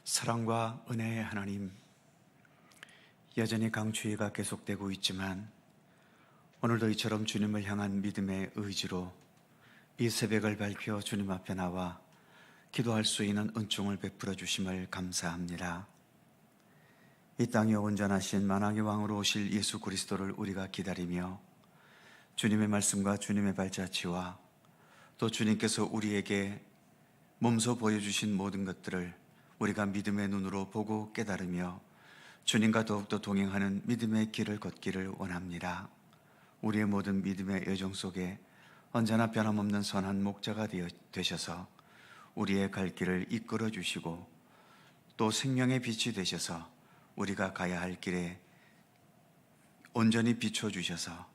사랑과 은혜의 하나님, 여전히 강추위가 계속되고 있지만 오늘도 이처럼 주님을 향한 믿음의 의지로 이 새벽을 밝혀 주님 앞에 나와 기도할 수 있는 은총을 베풀어 주심을 감사합니다. 이 땅에 온전하신 만왕의 왕으로 오실 예수 그리스도를 우리가 기다리며 주님의 말씀과 주님의 발자취와 또 주님께서 우리에게 몸소 보여주신 모든 것들을 우리가 믿음의 눈으로 보고 깨달으며 주님과 더욱더 동행하는 믿음의 길을 걷기를 원합니다. 우리의 모든 믿음의 여정 속에 언제나 변함없는 선한 목자가 되셔서 우리의 갈 길을 이끌어 주시고 또 생명의 빛이 되셔서 우리가 가야 할 길에 온전히 비춰주셔서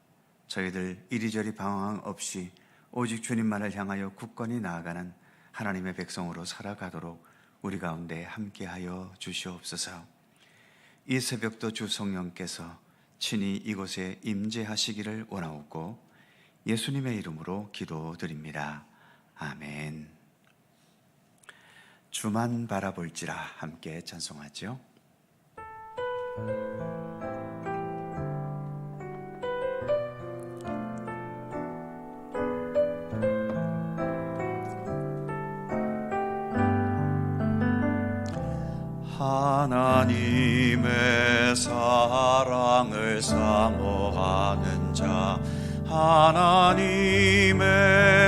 저희들 이리저리 방황 없이 오직 주님만을 향하여 굳건히 나아가는 하나님의 백성으로 살아가도록 우리 가운데 함께하여 주시옵소서. 이 새벽도 주 성령께서 친히 이곳에 임재하시기를 원하옵고 예수님의 이름으로 기도드립니다. 아멘. 주만 바라볼지라 함께 찬송하죠. 하나님의 사랑을 사모하는 자, 하나님의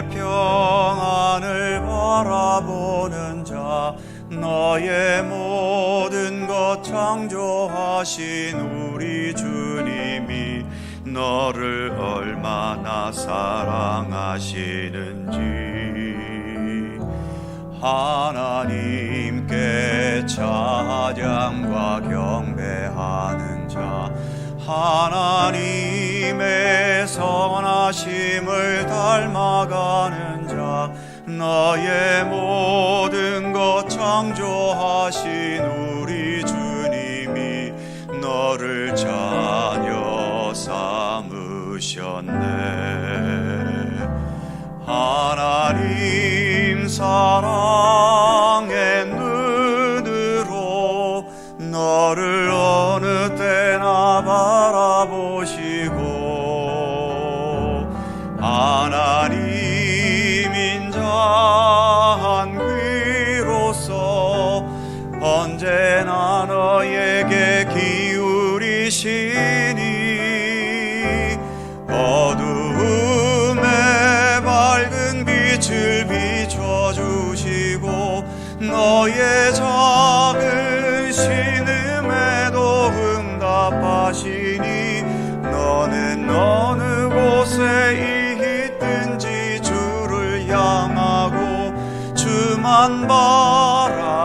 평안을 바라보는 자, 너의 모든 것 창조하신 우리 주님이 너를 얼마나 사랑하시는지 하나님께 찬양과 경배하는 자, 하나님의 선하심을 닮아가는 자, 너의 모든 것 창조하신 우리 주님이 너를 자녀 삼으셨네. 하나님 사랑의 눈으로 너를 어느 때나 바라보시고 하나님 인자한 귀로서 언제나 너에게 기울이시니 어두움에 밝은 빛을 비춰주시고 너의 작은 신음에도 응답하시니 너는 어느 곳에 있든지 주를 향하고 주만 바라볼지라.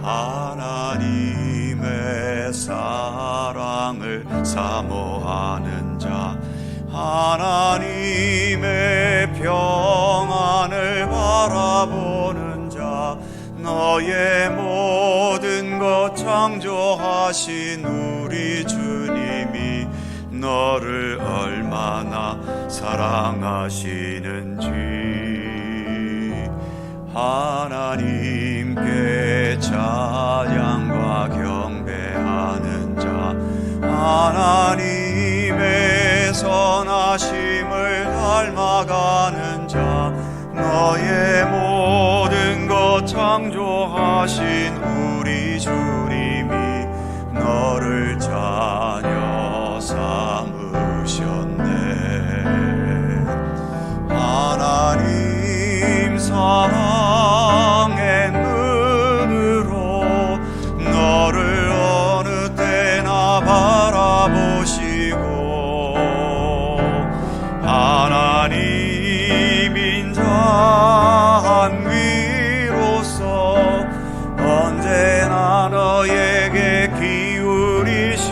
하나님의 사랑을 사모하는 자, 하나님의 평안을 바라보는 자, 너의 모든 것 창조하신 우리 주님이 너를 얼마나 사랑하시는지 하나님께 찬양과 경배하는 자, 하나님의 선하심을 닮아가는 자, 너의 모든 것 창조하신 우리 주님이 너를 자녀 삼으셨네. 하나님 사랑의 눈으로 너를 어느 때나 바라보시고 하나님 인자한 위로서 언제나 너에게 기울이시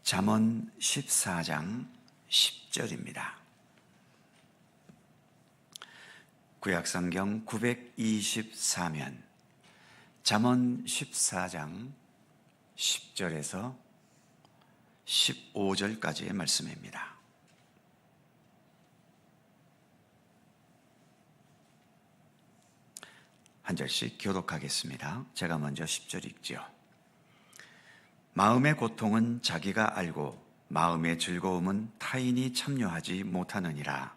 잠언 14장 10절입니다. 구약성경 924면 잠언 14장 10절에서 15절까지의 말씀입니다. 한 절씩 교독하겠습니다. 제가 먼저 10절 읽지요. 마음의 고통은 자기가 알고 마음의 즐거움은 타인이 참여하지 못하느니라.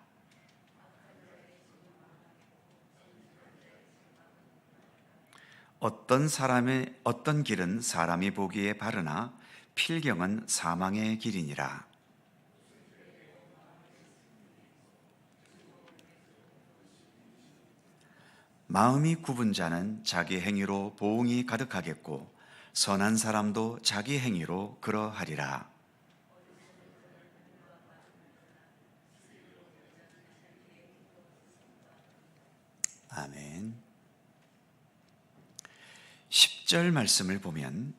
어떤 길은 사람이 보기에 바르나 필경은 사망의 길이니라. 마음이 굽은 자는 자기 행위로 보응이 가득하겠고 선한 사람도 자기 행위로 그러하리라. 아멘. 10절 말씀을 보면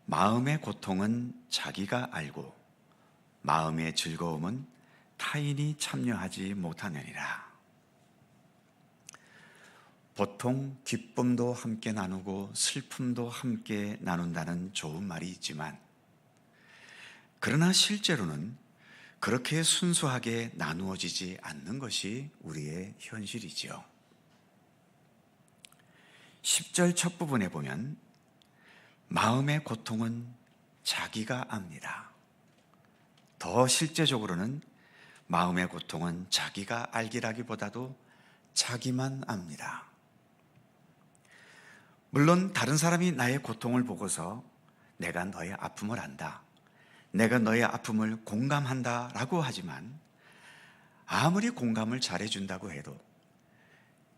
마음의 고통은 자기가 알고 마음의 즐거움은 타인이 참여하지 못하느니라. 보통 기쁨도 함께 나누고 슬픔도 함께 나눈다는 좋은 말이 있지만 그러나 실제로는 그렇게 순수하게 나누어지지 않는 것이 우리의 현실이지요. 10절 첫 부분에 보면 마음의 고통은 자기가 압니다. 더 실제적으로는 마음의 고통은 자기가 알기라기보다도 자기만 압니다. 물론 다른 사람이 나의 고통을 보고서 내가 너의 아픔을 안다, 내가 너의 아픔을 공감한다 라고 하지만 아무리 공감을 잘해준다고 해도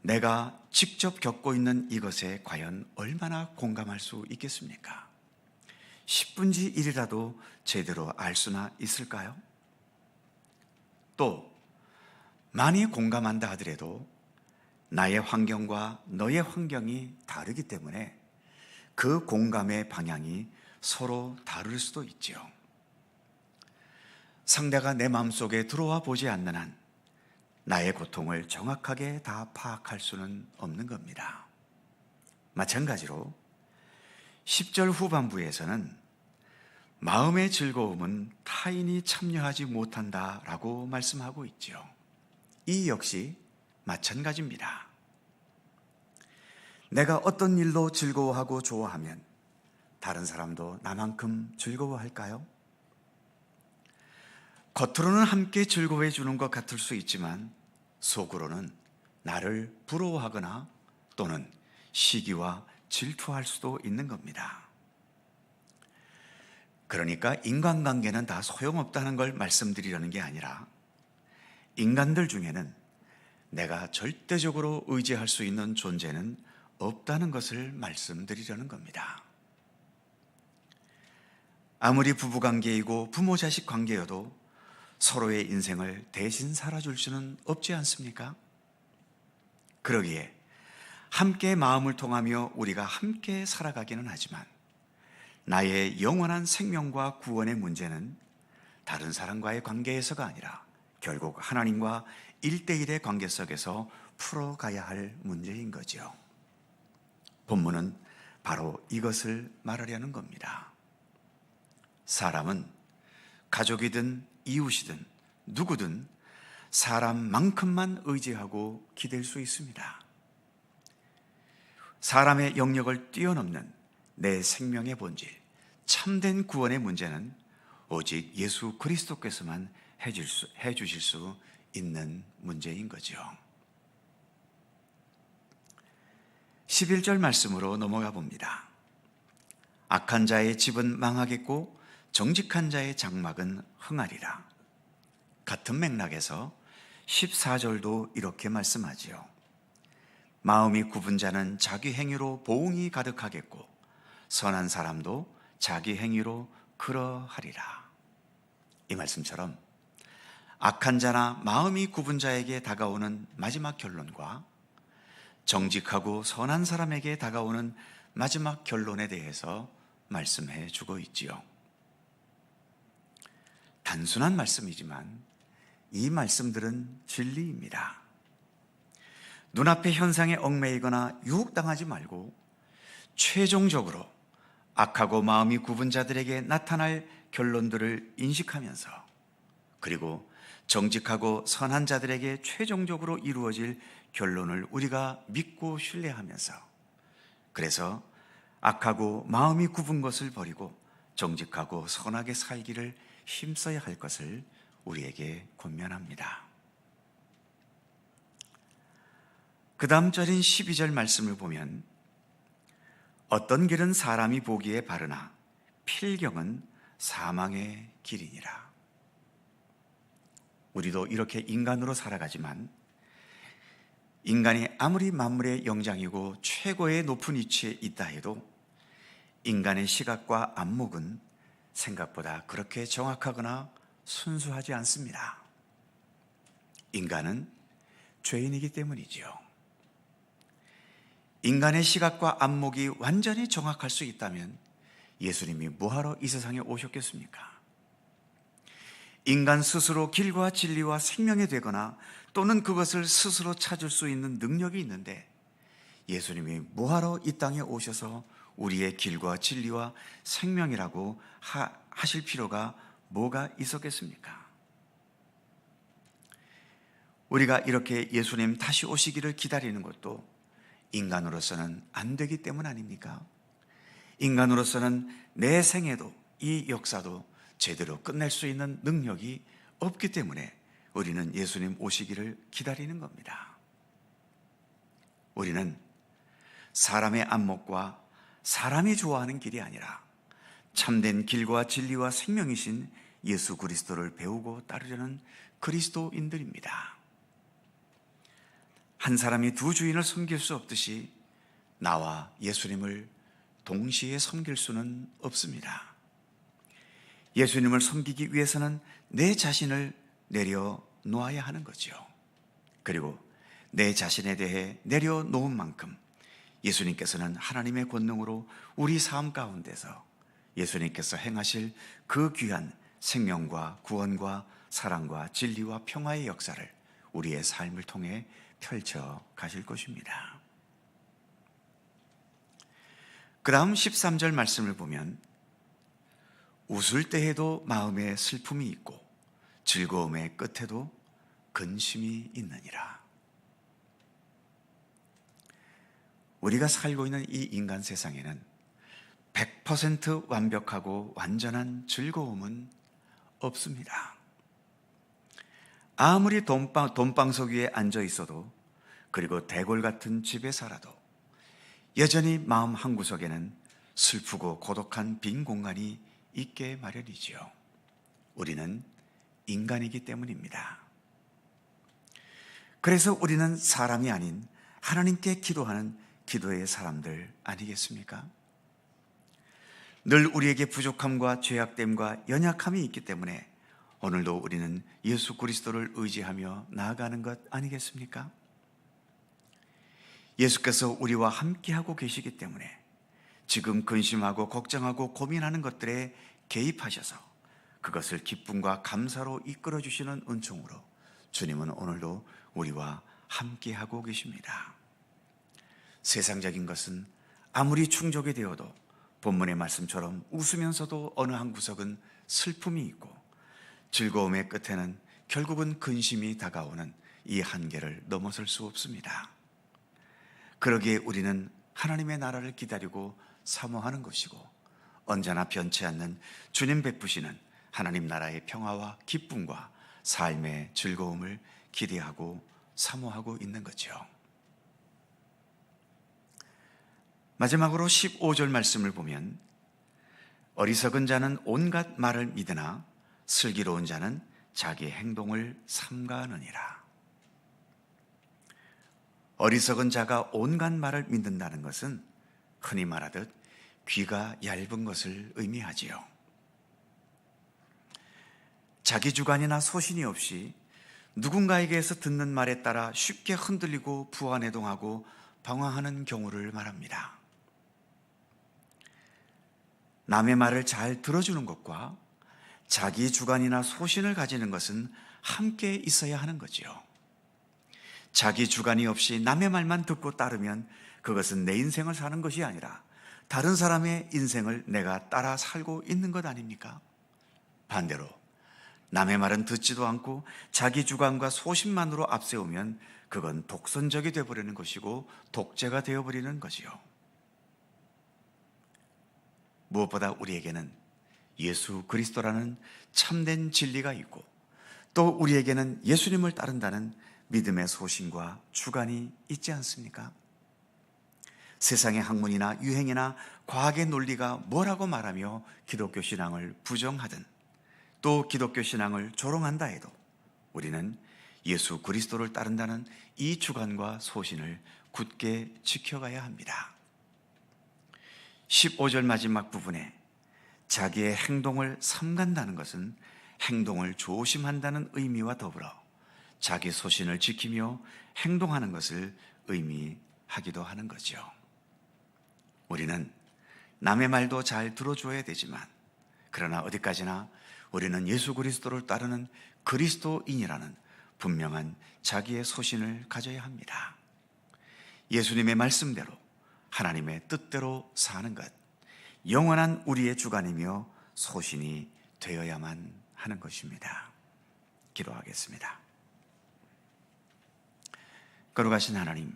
내가 직접 겪고 있는 이것에 과연 얼마나 공감할 수 있겠습니까? 10분지 1이라도 제대로 알 수나 있을까요? 또 많이 공감한다 하더라도 나의 환경과 너의 환경이 다르기 때문에 그 공감의 방향이 서로 다를 수도 있지요. 상대가 내 마음속에 들어와 보지 않는 한 나의 고통을 정확하게 다 파악할 수는 없는 겁니다. 마찬가지로 10절 후반부에서는 마음의 즐거움은 타인이 참여하지 못한다라고 말씀하고 있지요. 이 역시 마찬가지입니다. 내가 어떤 일로 즐거워하고 좋아하면 다른 사람도 나만큼 즐거워할까요? 겉으로는 함께 즐거워해 주는 것 같을 수 있지만 속으로는 나를 부러워하거나 또는 시기와 질투할 수도 있는 겁니다. 그러니까 인간관계는 다 소용없다는 걸 말씀드리려는 게 아니라 인간들 중에는 내가 절대적으로 의지할 수 있는 존재는 없다는 것을 말씀드리려는 겁니다. 아무리 부부관계이고 부모자식 관계여도 서로의 인생을 대신 살아줄 수는 없지 않습니까? 그러기에 함께 마음을 통하며 우리가 함께 살아가기는 하지만 나의 영원한 생명과 구원의 문제는 다른 사람과의 관계에서가 아니라 결국 하나님과 1대1의 관계 속에서 풀어가야 할 문제인 거죠. 본문은 바로 이것을 말하려는 겁니다. 사람은 가족이든 이웃이든 누구든 사람만큼만 의지하고 기댈 수 있습니다. 사람의 영역을 뛰어넘는 내 생명의 본질, 참된 구원의 문제는 오직 예수 그리스도께서만 해주실 수 있는 문제인 거죠. 11절 말씀으로 넘어가 봅니다. 악한 자의 집은 망하겠고 정직한 자의 장막은 흥하리라. 같은 맥락에서 14절도 이렇게 말씀하지요. 마음이 굽은 자는 자기 행위로 보응이 가득하겠고 선한 사람도 자기 행위로 그러하리라. 이 말씀처럼 악한 자나 마음이 굽은 자에게 다가오는 마지막 결론과 정직하고 선한 사람에게 다가오는 마지막 결론에 대해서 말씀해 주고 있지요. 단순한 말씀이지만 이 말씀들은 진리입니다. 눈앞의 현상에 얽매이거나 유혹당하지 말고 최종적으로 악하고 마음이 굽은 자들에게 나타날 결론들을 인식하면서, 그리고 정직하고 선한 자들에게 최종적으로 이루어질 결론을 우리가 믿고 신뢰하면서, 그래서 악하고 마음이 굽은 것을 버리고 정직하고 선하게 살기를 힘써야 할 것을 우리에게 권면합니다. 그 다음 절인 12절 말씀을 보면 어떤 길은 사람이 보기에 바르나 필경은 사망의 길이니라. 우리도 이렇게 인간으로 살아가지만 인간이 아무리 만물의 영장이고 최고의 높은 위치에 있다 해도 인간의 시각과 안목은 생각보다 그렇게 정확하거나 순수하지 않습니다. 인간은 죄인이기 때문이지요. 인간의 시각과 안목이 완전히 정확할 수 있다면 예수님이 뭐하러 이 세상에 오셨겠습니까? 인간 스스로 길과 진리와 생명이 되거나 또는 그것을 스스로 찾을 수 있는 능력이 있는데 예수님이 뭐하러 이 땅에 오셔서 우리의 길과 진리와 생명이라고 하실 필요가 뭐가 있었겠습니까? 우리가 이렇게 예수님 다시 오시기를 기다리는 것도 인간으로서는 안 되기 때문 아닙니까? 인간으로서는 내 생애도 이 역사도 제대로 끝낼 수 있는 능력이 없기 때문에 우리는 예수님 오시기를 기다리는 겁니다. 우리는 사람의 안목과 사람이 좋아하는 길이 아니라 참된 길과 진리와 생명이신 예수 그리스도를 배우고 따르려는 그리스도인들입니다. 한 사람이 두 주인을 섬길 수 없듯이 나와 예수님을 동시에 섬길 수는 없습니다. 예수님을 섬기기 위해서는 내 자신을 내려놓아야 하는 거죠. 그리고 내 자신에 대해 내려놓은 만큼 예수님께서는 하나님의 권능으로 우리 삶 가운데서 예수님께서 행하실 그 귀한 생명과 구원과 사랑과 진리와 평화의 역사를 우리의 삶을 통해 펼쳐 가실 것입니다. 그 다음 13절 말씀을 보면 웃을 때에도 마음에 슬픔이 있고 즐거움의 끝에도 근심이 있느니라. 우리가 살고 있는 이 인간 세상에는 100% 완벽하고 완전한 즐거움은 없습니다. 아무리 돈방석 위에 앉아 있어도, 그리고 대골 같은 집에 살아도 여전히 마음 한구석에는 슬프고 고독한 빈 공간이 있게 마련이지요. 우리는 인간이기 때문입니다. 그래서 우리는 사람이 아닌 하나님께 기도하는 기도의 사람들 아니겠습니까? 늘 우리에게 부족함과 죄악됨과 연약함이 있기 때문에 오늘도 우리는 예수 그리스도를 의지하며 나아가는 것 아니겠습니까? 예수께서 우리와 함께하고 계시기 때문에 지금 근심하고 걱정하고 고민하는 것들에 개입하셔서 그것을 기쁨과 감사로 이끌어 주시는 은총으로 주님은 오늘도 우리와 함께하고 계십니다. 세상적인 것은 아무리 충족이 되어도 본문의 말씀처럼 웃으면서도 어느 한 구석은 슬픔이 있고 즐거움의 끝에는 결국은 근심이 다가오는 이 한계를 넘어설 수 없습니다. 그러기에 우리는 하나님의 나라를 기다리고 사모하는 것이고 언제나 변치 않는 주님 베푸시는 하나님 나라의 평화와 기쁨과 삶의 즐거움을 기대하고 사모하고 있는 거죠. 마지막으로 15절 말씀을 보면 어리석은 자는 온갖 말을 믿으나 슬기로운 자는 자기 행동을 삼가하느니라. 어리석은 자가 온갖 말을 믿는다는 것은 흔히 말하듯 귀가 얇은 것을 의미하지요. 자기 주관이나 소신이 없이 누군가에게서 듣는 말에 따라 쉽게 흔들리고 부안해동하고 방황하는 경우를 말합니다. 남의 말을 잘 들어주는 것과 자기 주관이나 소신을 가지는 것은 함께 있어야 하는 거지요. 자기 주관이 없이 남의 말만 듣고 따르면 그것은 내 인생을 사는 것이 아니라 다른 사람의 인생을 내가 따라 살고 있는 것 아닙니까? 반대로 남의 말은 듣지도 않고 자기 주관과 소신만으로 앞세우면 그건 독선적이 되어버리는 것이고 독재가 되어버리는 거지요. 무엇보다 우리에게는 예수 그리스도라는 참된 진리가 있고 또 우리에게는 예수님을 따른다는 믿음의 소신과 주관이 있지 않습니까? 세상의 학문이나 유행이나 과학의 논리가 뭐라고 말하며 기독교 신앙을 부정하든 또 기독교 신앙을 조롱한다 해도 우리는 예수 그리스도를 따른다는 이 주관과 소신을 굳게 지켜가야 합니다. 15절 마지막 부분에 자기의 행동을 삼간다는 것은 행동을 조심한다는 의미와 더불어 자기 소신을 지키며 행동하는 것을 의미하기도 하는 거죠. 우리는 남의 말도 잘 들어줘야 되지만 그러나 어디까지나 우리는 예수 그리스도를 따르는 그리스도인이라는 분명한 자기의 소신을 가져야 합니다. 예수님의 말씀대로 하나님의 뜻대로 사는 것, 영원한 우리의 주관이며 소신이 되어야만 하는 것입니다. 기도하겠습니다. 거룩하신 하나님,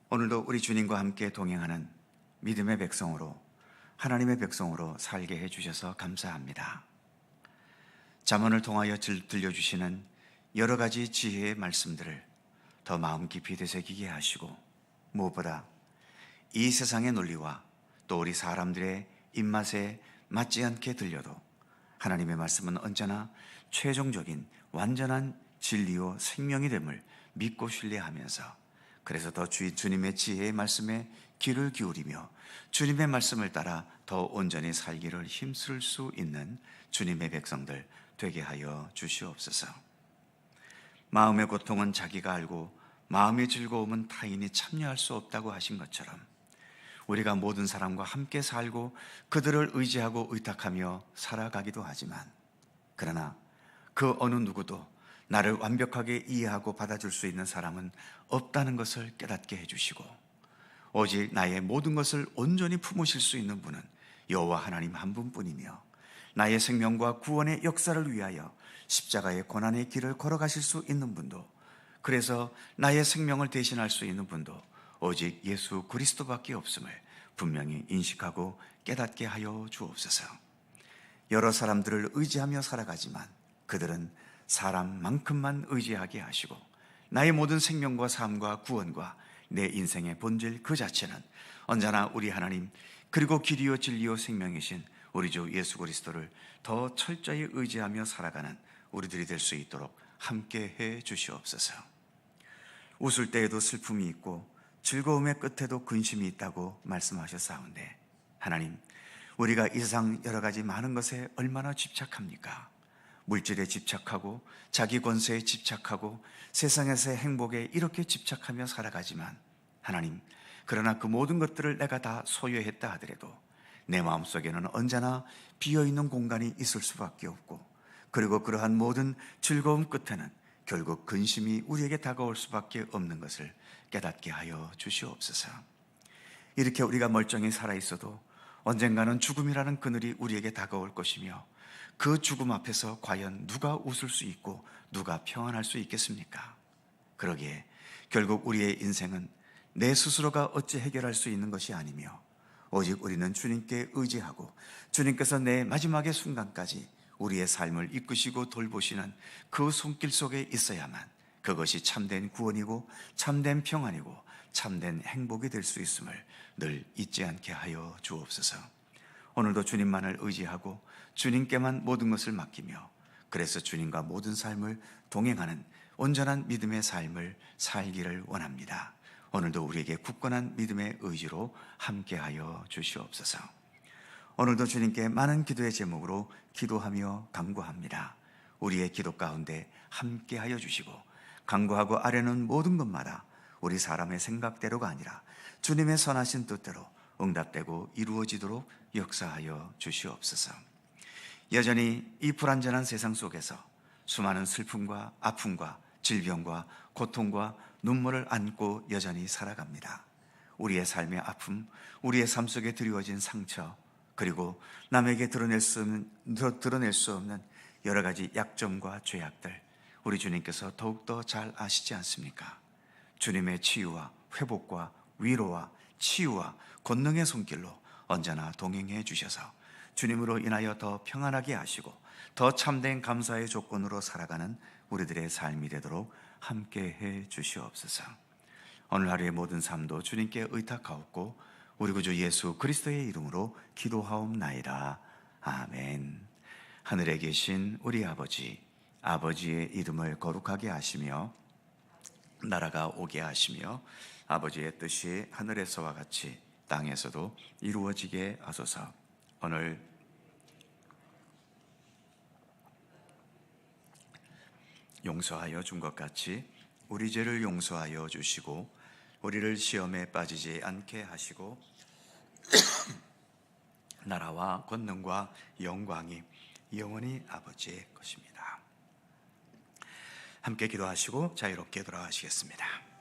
오늘도 우리 주님과 함께 동행하는 믿음의 백성으로, 하나님의 백성으로 살게 해주셔서 감사합니다. 잠언을 통하여 들려주시는 여러 가지 지혜의 말씀들을 더 마음 깊이 되새기게 하시고 무엇보다 이 세상의 논리와 또 우리 사람들의 입맛에 맞지 않게 들려도 하나님의 말씀은 언제나 최종적인 완전한 진리요 생명이 됨을 믿고 신뢰하면서 그래서 더 주님의 지혜의 말씀에 귀를 기울이며 주님의 말씀을 따라 더 온전히 살기를 힘쓸 수 있는 주님의 백성들 되게 하여 주시옵소서. 마음의 고통은 자기가 알고 마음의 즐거움은 타인이 참여할 수 없다고 하신 것처럼 우리가 모든 사람과 함께 살고 그들을 의지하고 의탁하며 살아가기도 하지만 그러나 그 어느 누구도 나를 완벽하게 이해하고 받아줄 수 있는 사람은 없다는 것을 깨닫게 해주시고 오직 나의 모든 것을 온전히 품으실 수 있는 분은 여호와 하나님 한 분뿐이며 나의 생명과 구원의 역사를 위하여 십자가의 고난의 길을 걸어가실 수 있는 분도 그래서 나의 생명을 대신할 수 있는 분도 오직 예수 그리스도밖에 없음을 분명히 인식하고 깨닫게 하여 주옵소서. 여러 사람들을 의지하며 살아가지만 그들은 사람만큼만 의지하게 하시고 나의 모든 생명과 삶과 구원과 내 인생의 본질 그 자체는 언제나 우리 하나님 그리고 길이요 진리요 생명이신 우리 주 예수 그리스도를 더 철저히 의지하며 살아가는 우리들이 될 수 있도록 함께 해 주시옵소서. 웃을 때에도 슬픔이 있고 즐거움의 끝에도 근심이 있다고 말씀하셨사온데 하나님, 우리가 이 세상 여러 가지 많은 것에 얼마나 집착합니까? 물질에 집착하고 자기 권세에 집착하고 세상에서의 행복에 이렇게 집착하며 살아가지만 하나님, 그러나 그 모든 것들을 내가 다 소유했다 하더라도 내 마음속에는 언제나 비어있는 공간이 있을 수밖에 없고 그리고 그러한 모든 즐거움 끝에는 결국 근심이 우리에게 다가올 수밖에 없는 것을 깨닫게 하여 주시옵소서. 이렇게 우리가 멀쩡히 살아있어도 언젠가는 죽음이라는 그늘이 우리에게 다가올 것이며 그 죽음 앞에서 과연 누가 웃을 수 있고 누가 평안할 수 있겠습니까? 그러기에 결국 우리의 인생은 내 스스로가 어찌 해결할 수 있는 것이 아니며 오직 우리는 주님께 의지하고 주님께서 내 마지막의 순간까지 우리의 삶을 이끄시고 돌보시는 그 손길 속에 있어야만 그것이 참된 구원이고 참된 평안이고 참된 행복이 될 수 있음을 늘 잊지 않게 하여 주옵소서. 오늘도 주님만을 의지하고 주님께만 모든 것을 맡기며 그래서 주님과 모든 삶을 동행하는 온전한 믿음의 삶을 살기를 원합니다. 오늘도 우리에게 굳건한 믿음의 의지로 함께하여 주시옵소서. 오늘도 주님께 많은 기도의 제목으로 기도하며 간구합니다. 우리의 기도 가운데 함께하여 주시고 간구하고 아뢰는 모든 것마다 우리 사람의 생각대로가 아니라 주님의 선하신 뜻대로 응답되고 이루어지도록 역사하여 주시옵소서. 여전히 이 불완전한 세상 속에서 수많은 슬픔과 아픔과 질병과 고통과 눈물을 안고 여전히 살아갑니다. 우리의 삶의 아픔, 우리의 삶 속에 드리워진 상처, 그리고 남에게 드러낼 수 없는 여러 가지 약점과 죄악들, 우리 주님께서 더욱더 잘 아시지 않습니까? 주님의 치유와 회복과 위로와 치유와 권능의 손길로 언제나 동행해 주셔서 주님으로 인하여 더 평안하게 하시고 더 참된 감사의 조건으로 살아가는 우리들의 삶이 되도록 함께해 주시옵소서. 오늘 하루의 모든 삶도 주님께 의탁하옵고 우리 구주 예수 그리스도의 이름으로 기도하옵나이다. 아멘. 하늘에 계신 우리 아버지, 아버지의 이름을 거룩하게 하시며 나라가 오게 하시며 아버지의 뜻이 하늘에서와 같이 땅에서도 이루어지게 하소서. 오늘 용서하여 준 것 같이 우리 죄를 용서하여 주시고 우리를 시험에 빠지지 않게 하시고 나라와 권능과 영광이 영원히 아버지의 것입니다. 함께 기도하시고 자유롭게 돌아가시겠습니다.